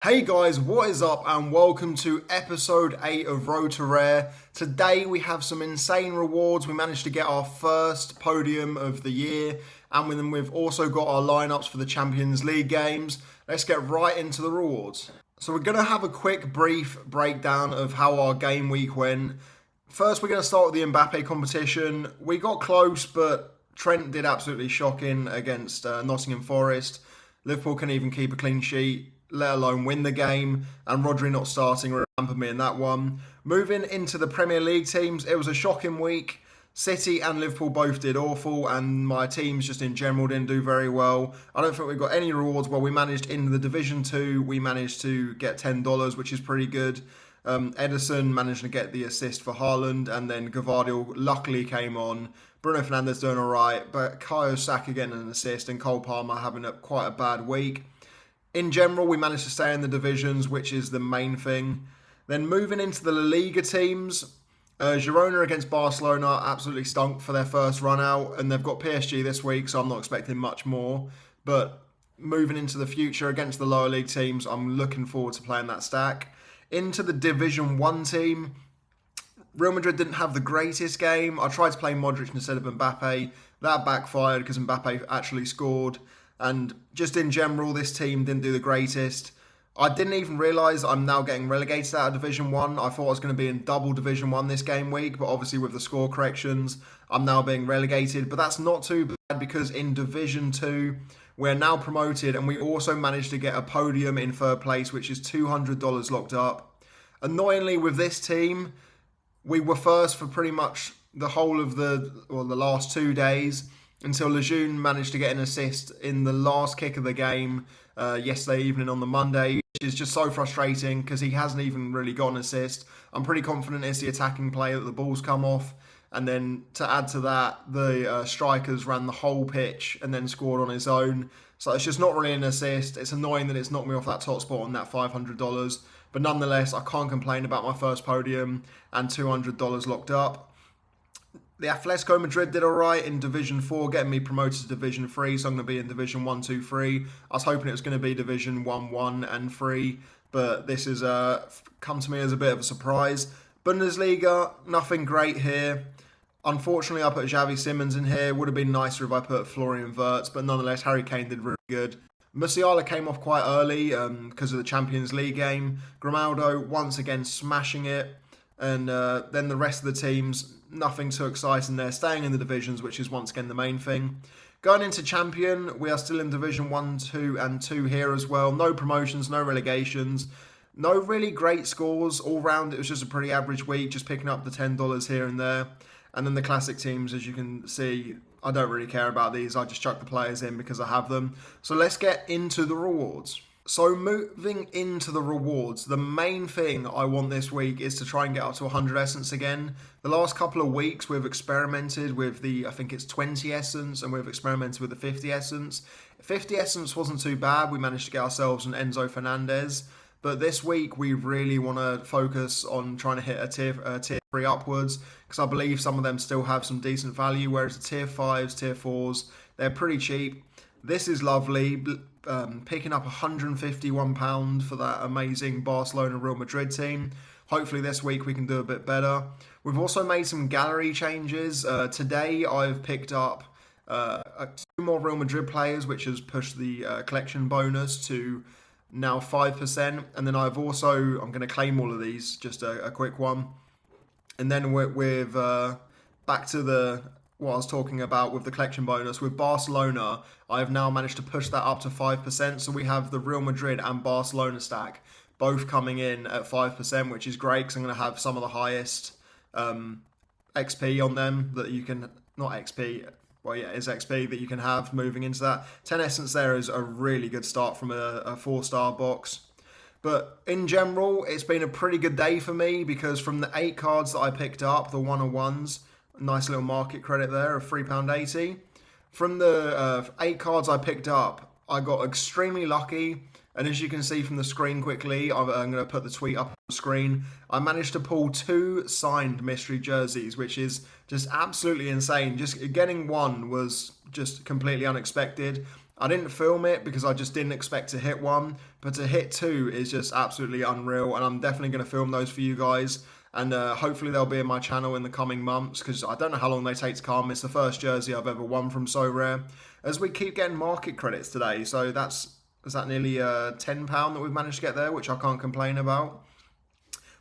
Hey guys, what is up and welcome to episode 8 of RTR. Today we have some insane rewards. We managed to get our first podium of the year and then we've also got our lineups for the Champions League games. Let's get right into the rewards. So we're going to have a quick brief breakdown of how our game week went. First we're going to start with the Mbappe competition. We got close but Trent did absolutely shocking against Nottingham Forest. Liverpool can even keep a clean sheet, let alone win the game, and Rodri not starting hampered me in that one. Moving into the Premier League teams, it was a shocking week. City and Liverpool both did awful, and my teams just in general didn't do very well. I don't think we got any rewards. Well, we managed in the Division 2, we managed to get $10, which is pretty good. Edison managed to get the assist for Haaland, and then Gavardio luckily came on. Bruno Fernandes doing alright, but Kayo Saka getting an assist, and Cole Palmer having quite a bad week. In general, we managed to stay in the divisions, which is the main thing. Then moving into the La Liga teams, Girona against Barcelona absolutely stunk for their first run out, and they've got PSG this week, so I'm not expecting much more. But moving into the future against the lower league teams, I'm looking forward to playing that stack. Into the Division 1 team, Real Madrid didn't have the greatest game. I tried to play Modric instead of Mbappe. That backfired because Mbappe actually scored. And just in general, this team didn't do the greatest. I didn't even realise I'm now getting relegated out of Division 1. I thought I was going to be in double Division 1 this game week, but obviously with the score corrections, I'm now being relegated. But that's not too bad because in Division 2, we're now promoted and we also managed to get a podium in third place, which is $200 locked up. Annoyingly, with this team, we were first for pretty much the whole of the last 2 days, until Lejeune managed to get an assist in the last kick of the game yesterday evening on the Monday, which is just so frustrating because he hasn't even really got an assist. I'm pretty confident it's the attacking play that the balls come off. And then to add to that, the strikers ran the whole pitch and then scored on his own. So it's just not really an assist. It's annoying that it's knocked me off that top spot on that $500. But nonetheless, I can't complain about my first podium and $200 locked up. The Atletico Madrid did alright in Division 4, getting me promoted to Division 3, so I'm going to be in Division 1, 2, 3. I was hoping it was going to be Division 1, 1 and 3, but this has come to me as a bit of a surprise. Bundesliga, nothing great here. Unfortunately, I put Xavi Simons in here. Would have been nicer if I put Florian Wirtz, but nonetheless, Harry Kane did really good. Musiala came off quite early because of the Champions League game. Grimaldo, once again, smashing it. And then the rest of the teams, nothing too exciting there. Staying in the divisions, which is once again the main thing. Going into Champion, we are still in Division 1, 2 and 2 here as well. No promotions, no relegations. No really great scores. All round, it was just a pretty average week, just picking up the $10 here and there. And then the classic teams, as you can see, I don't really care about these. I just chuck the players in because I have them. So let's get into the rewards. So moving into the rewards, the main thing I want this week is to try and get up to 100 Essence again. The last couple of weeks we've experimented with I think it's 20 Essence, and we've experimented with the 50 Essence. 50 Essence wasn't too bad. We managed to get ourselves an Enzo Fernandez. But this week we really want to focus on trying to hit a tier 3 upwards, because I believe some of them still have some decent value, whereas the tier 5s, tier 4s, they're pretty cheap. This is lovely. Picking up £151 for that amazing Barcelona Real Madrid team. Hopefully this week we can do a bit better. We've also made some gallery changes. Today I've picked up 2 more Real Madrid players, which has pushed the collection bonus to now 5%. And then I'm going to claim all of these, just a quick one. And then with back to what I was talking about with the collection bonus, with Barcelona, I've now managed to push that up to 5%. So we have the Real Madrid and Barcelona stack both coming in at 5%, which is great because I'm going to have some of the highest XP on them that you can, not XP, well, yeah, it's XP that you can have moving into that. 10 Essence there is a really good start from a 4-star box. But in general, it's been a pretty good day for me because from the 8 cards that I picked up, the 101s, nice little market credit there of £3.80. From the 8 cards I picked up, I got extremely lucky. And as you can see from the screen quickly, I'm going to put the tweet up on the screen. I managed to pull 2 signed mystery jerseys, which is just absolutely insane. Just getting one was just completely unexpected. I didn't film it because I just didn't expect to hit one, but to hit two is just absolutely unreal, and I'm definitely going to film those for you guys, and hopefully they'll be in my channel in the coming months, because I don't know how long they take to come. It's the first jersey I've ever won from Sorare, as we keep getting market credits today, so is that nearly £10 that we've managed to get there, which I can't complain about.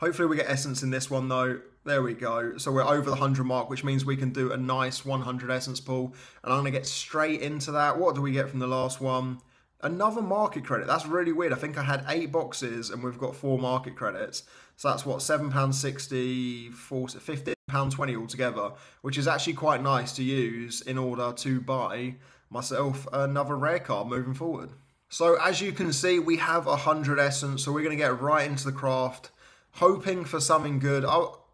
Hopefully we get essence in this one though. There we go. So we're over the 100 mark, which means we can do a nice 100 essence pull. And I'm going to get straight into that. What do we get from the last one? Another market credit. That's really weird. I think I had 8 boxes and we've got 4 market credits. So that's what, £7.60, £15.20 altogether, which is actually quite nice to use in order to buy myself another rare card moving forward. So as you can see, we have 100 essence. So we're going to get right into the craft, hoping for something good.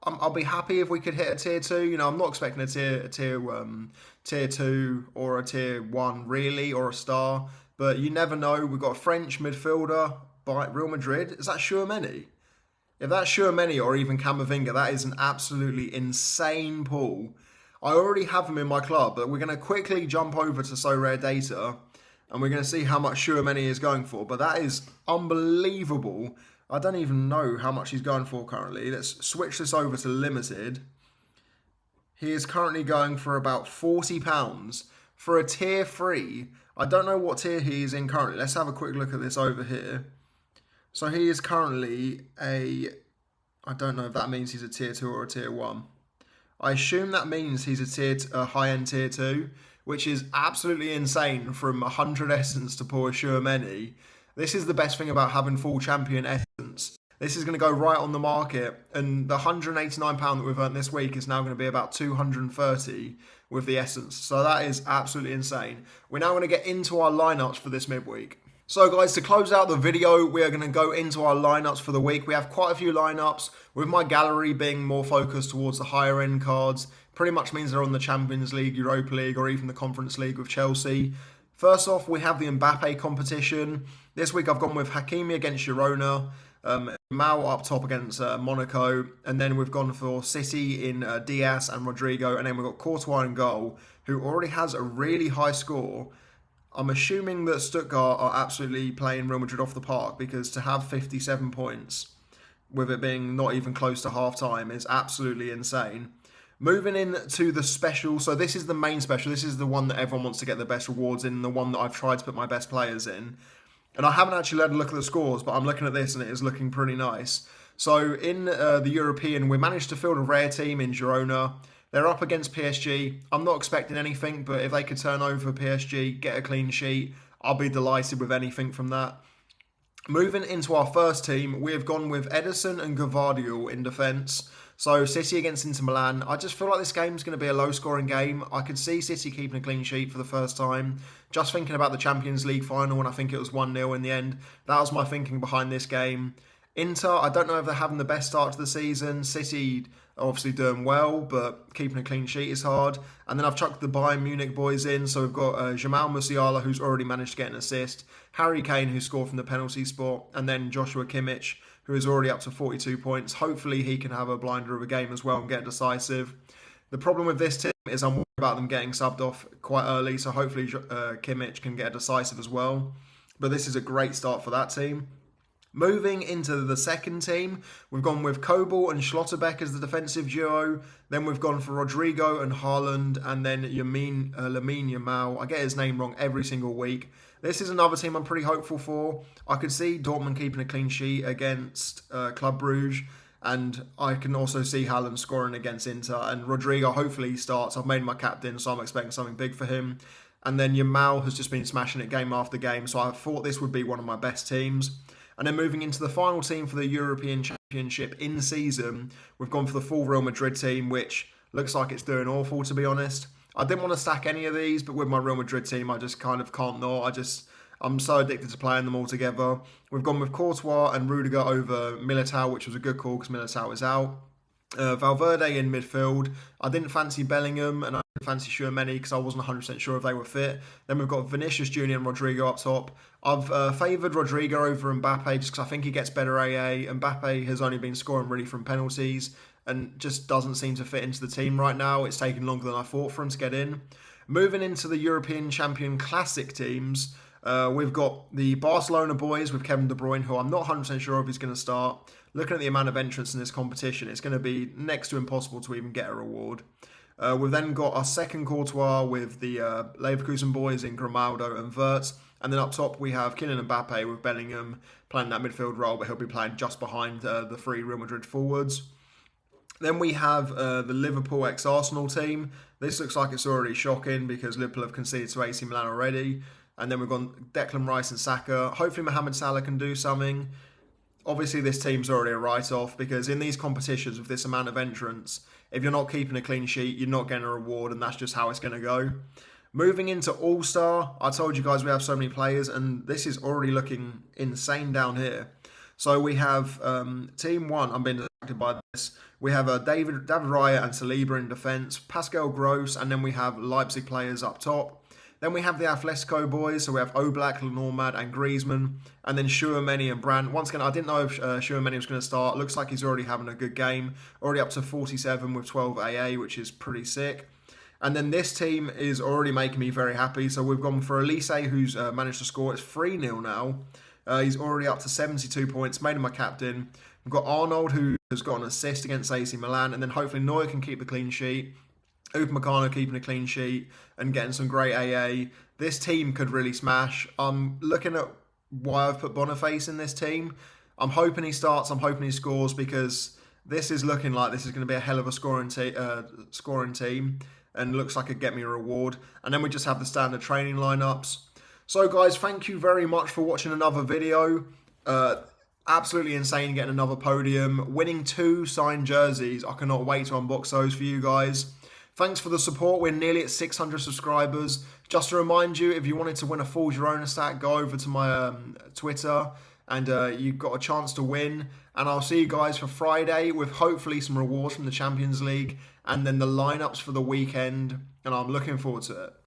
I'll be happy if we could hit a tier 2. You know, I'm not expecting a tier 2 or a tier 1 really, or a star. But you never know. We've got a French midfielder by Real Madrid. Is that Tchouaméni? If that's Tchouaméni or even Camavinga, that is an absolutely insane pull. I already have him in my club, but we're going to quickly jump over to Sorare data, and we're going to see how much Tchouaméni is going for. But that is unbelievable. I don't even know how much he's going for currently. Let's switch this over to limited. He is currently going for about £40 for a tier 3. I don't know what tier he is in currently. Let's have a quick look at this over here. So he is currently I don't know if that means he's a tier 2 or a tier 1. I assume that means he's a high-end tier 2, which is absolutely insane from 100 essence to pull a Tchouaméni. This is the best thing about having full champion essence. This is going to go right on the market, and the £189 that we've earned this week is now going to be about £230 with the essence. So that is absolutely insane. We're now going to get into our lineups for this midweek. So guys, to close out the video, we are going to go into our lineups for the week. We have quite a few lineups, with my gallery being more focused towards the higher end cards. Pretty much means they're on the Champions League, Europa League, or even the Conference League with Chelsea. First off, we have the Mbappe competition. This week I've gone with Hakimi against Girona, Mao up top against Monaco, and then we've gone for City in Diaz and Rodrigo, and then we've got Courtois in goal, who already has a really high score. I'm assuming that Stuttgart are absolutely playing Real Madrid off the park, because to have 57 points, with it being not even close to half-time, is absolutely insane. Moving into the special, so this is the main special. This is the one that everyone wants to get the best rewards in, the one that I've tried to put my best players in. And I haven't actually had a look at the scores, but I'm looking at this and it is looking pretty nice. So in the European, we managed to field a rare team in Girona. They're up against PSG. I'm not expecting anything, but if they could turn over PSG, get a clean sheet, I'll be delighted with anything from that. Moving into our first team, we have gone with Ederson and Gvardiol in defence. So City against Inter Milan. I just feel like this game's going to be a low-scoring game. I could see City keeping a clean sheet for the first time. Just thinking about the Champions League final, and I think it was 1-0 in the end. That was my thinking behind this game. Inter, I don't know if they're having the best start to the season. City are obviously doing well, but keeping a clean sheet is hard. And then I've chucked the Bayern Munich boys in. So we've got Jamal Musiala, who's already managed to get an assist. Harry Kane, who scored from the penalty spot. And then Joshua Kimmich, who is already up to 42 points. Hopefully he can have a blinder of a game as well and get decisive. The problem with this team is I'm worried about them getting subbed off quite early, so hopefully Kimmich can get a decisive as well. But this is a great start for that team. Moving into the second team, we've gone with Kobel and Schlotterbeck as the defensive duo. Then we've gone for Rodrigo and Haaland, and then Lamine Yamal. I get his name wrong every single week. This is another team I'm pretty hopeful for. I could see Dortmund keeping a clean sheet against Club Brugge, and I can also see Haaland scoring against Inter, and Rodrigo hopefully starts. I've made my captain, so I'm expecting something big for him. And then Yamal has just been smashing it game after game, so I thought this would be one of my best teams. And then moving into the final team for the European Championship in season, we've gone for the full Real Madrid team, which looks like it's doing awful, to be honest. I didn't want to stack any of these, but with my Real Madrid team, I just kind of can't not. I'm so addicted to playing them all together. We've gone with Courtois and Rudiger over Militao, which was a good call because Militao is out. Valverde in midfield. I didn't fancy Bellingham and I didn't fancy Tchouaméni because I wasn't 100% sure if they were fit. Then we've got Vinicius Jr. and Rodrigo up top. I've favoured Rodrigo over Mbappe just because I think he gets better AA. Mbappe has only been scoring really from penalties and just doesn't seem to fit into the team right now. It's taken longer than I thought for him to get in. Moving into the European Champion Classic teams, we've got the Barcelona boys with Kevin De Bruyne, who I'm not 100% sure if he's going to start. Looking at the amount of entrants in this competition, it's going to be next to impossible to even get a reward. We've then got our second Courtois with the Leverkusen boys in Grimaldo and Wirtz. And then up top, we have Kylian Mbappe with Bellingham playing that midfield role, but he'll be playing just behind the three Real Madrid forwards. Then we have the Liverpool ex-Arsenal team. This looks like it's already shocking because Liverpool have conceded to AC Milan already. And then we've got Declan Rice and Saka. Hopefully Mohamed Salah can do something. Obviously this team's already a write-off because in these competitions with this amount of entrants, if you're not keeping a clean sheet, you're not getting a reward, and that's just how it's going to go. Moving into All-Star, I told you guys we have so many players, and this is already looking insane down here. So we have Team 1, I'm being distracted by this. We have David Raya and Saliba in defence, Pascal Gross, and then we have Leipzig players up top. Then we have the Atletico boys, so we have Oblak, Lenormand and Griezmann, and then Tchouameni and Brandt. Once again, I didn't know if Tchouameni was going to start. Looks like he's already having a good game, already up to 47 with 12 AA, which is pretty sick. And then this team is already making me very happy. So we've gone for Elise, who's managed to score. It's 3-0 now. He's already up to 72 points, made him my captain. We've got Arnold, who has got an assist against AC Milan, and then hopefully Neuer can keep the clean sheet. Upamecano keeping a clean sheet and getting some great AA. This team could really smash. I'm looking at why I've put Boniface in this team. I'm hoping he starts. I'm hoping he scores because this is looking like this is going to be a hell of a scoring team and looks like it'd get me a reward. And then we just have the standard training lineups. So guys, thank you very much for watching another video. Absolutely insane getting another podium. Winning 2 signed jerseys. I cannot wait to unbox those for you guys. Thanks for the support. We're nearly at 600 subscribers. Just to remind you, if you wanted to win a full Girona stack, go over to my Twitter and you've got a chance to win. And I'll see you guys for Friday with hopefully some rewards from the Champions League and then the lineups for the weekend. And I'm looking forward to it.